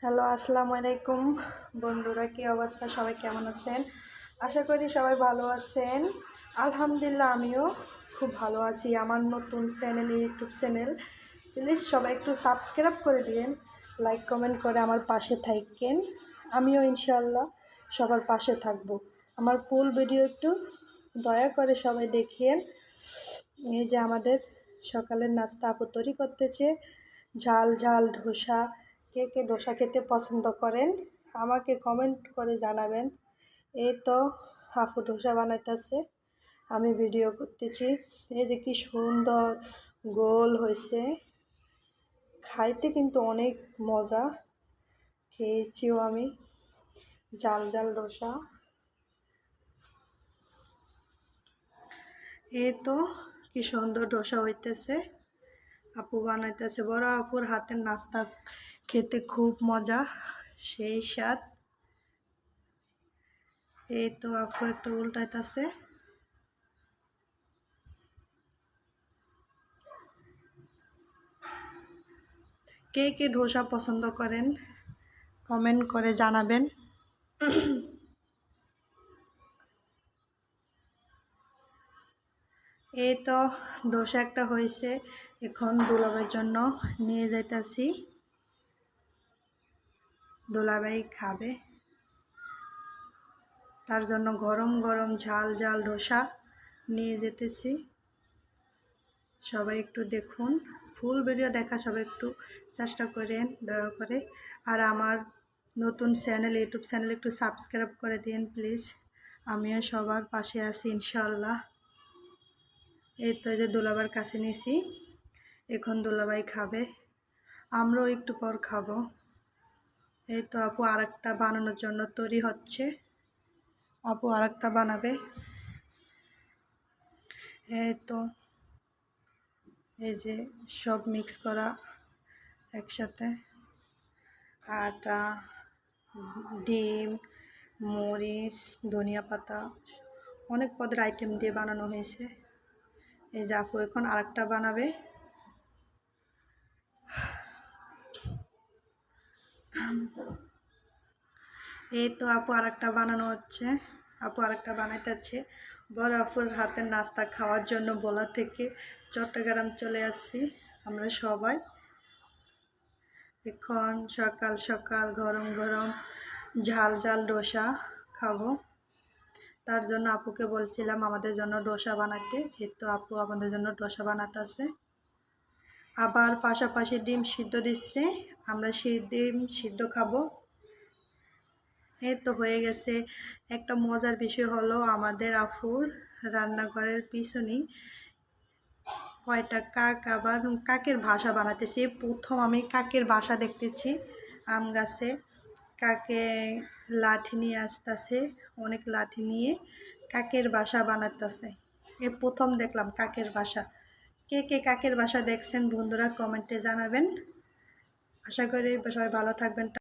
Hello, আসসালামু আলাইকুম বন্ধুরা, কি অবস্থা? সবাই কেমন আছেন? আশা করি সবাই ভালো আছেন। আলহামদুলিল্লাহ, আমিও খুব ভালো আছি। আমার নতুন চ্যানেল, ইউটিউব চ্যানেল, প্লিজ সবাই একটু সাবস্ক্রাইব করে দিন, লাইক কমেন্ট করে আমার পাশে থাকেন। আমিও ইনশাআল্লাহ সবার পাশে থাকব। আমার ফুল ভিডিও একটু দয়া করে সবাই দেখিয়েন। এই যে আমাদের সকালের নাস্তা আপু তৈরি করতেছে, ঝাল ঝাল ধোসা। কে কে ধোসা খেতে পছন্দ করেন আমাকে কমেন্ট করে জানাবেন। এই তো আপু ধোসা বানাইতেছে, আমি ভিডিও করতেছি। এই যে কি সুন্দর গোল হয়েছে, খাইতে কিন্তু অনেক মজা। খেয়েছিও আমি ঝাল ঝাল ধোসা। এই তো কি সুন্দর ধোসা হইতেছে, আপু বানাইতেছে। বড় আপুর হাতের নাস্তা খেতে খুব মজা, সেই স্বাদ। এই তো আপু একটু উল্টাইতেছে। কে কে ধোসা পছন্দ করেন কমেন্ট করে জানাবেন। এই তো ধোসা একটা হয়েছে, এখন দুলাভাইয়ের জন্য নিয়ে যাইতাছি। দুলাভাই খাবে, তার জন্য গরম গরম ঝাল ঝাল ধোসা নিয়ে যেতেছি। সবাই একটু দেখুন, ফুল ভিডিও দেখা সবাই একটু চেষ্টা করেন দয়া করে। আর আমার নতুন চ্যানেল, ইউটিউব চ্যানেল একটু সাবস্ক্রাইব করে দিন প্লিজ। আমিও সবার পাশে আছি ইনশাআল্লাহ। এই তো যে দুলাভাইয়ের কাছে নিয়েছি, এখন দুলাভাই খাবে, আমরাও একটু পর খাবো। এই তো আপু আরেকটা বানানোর জন্য তৈরি হচ্ছে, আপু আরেকটা বানাবে। এই তো এই যে সব মিক্স করা একসাথে, আটা, ডিম, মরিচ, ধনিয়া পাতা, অনেক পদের আইটেম দিয়ে বানানো হয়েছে। এই যে আপু এখন আরেকটা বানাবে। এই তো আপু আরেকটা বানানো হচ্ছে, আপু আরেকটা বানাইতেছে। বড় আপুর হাতের নাস্তা খাওয়ার জন্য ভোলা থেকে চট্টগ্রাম চলে আসছি আমরা সবাই। এখন সকাল সকাল গরম গরম ঝাল ঝাল ডোসা খাবো, তার জন্য আপুকে বলছিলাম আমাদের জন্য ডোসা বানাতে। এই তো আপু আমাদের জন্য ডোসা বানাতেছে, আবার পাশাপাশি ডিম সিদ্ধ দিচ্ছে, আমরা সেই ডিম সিদ্ধ খাবো। এই তো হয়ে গেছে। একটা মজার বিষয় হলো, আমাদের আফুর রান্নাঘরের পিছনেই কয়টা কাক, আবার কাকের বাসা বানাতেছে। প্রথম আমি কাকের বাসা দেখতেছি আম গাছে। কাকে লাঠি নিয়ে আসতেছে, অনেক লাঠি নিয়ে কাকের বাসা বানাতেছে। এ প্রথম দেখলাম কাকের বাসা। কে কে কাকের বাসা দেখছেন বন্ধুরা কমেন্টে জানাবেন। আশা করি সবাই ভালো থাকবেন।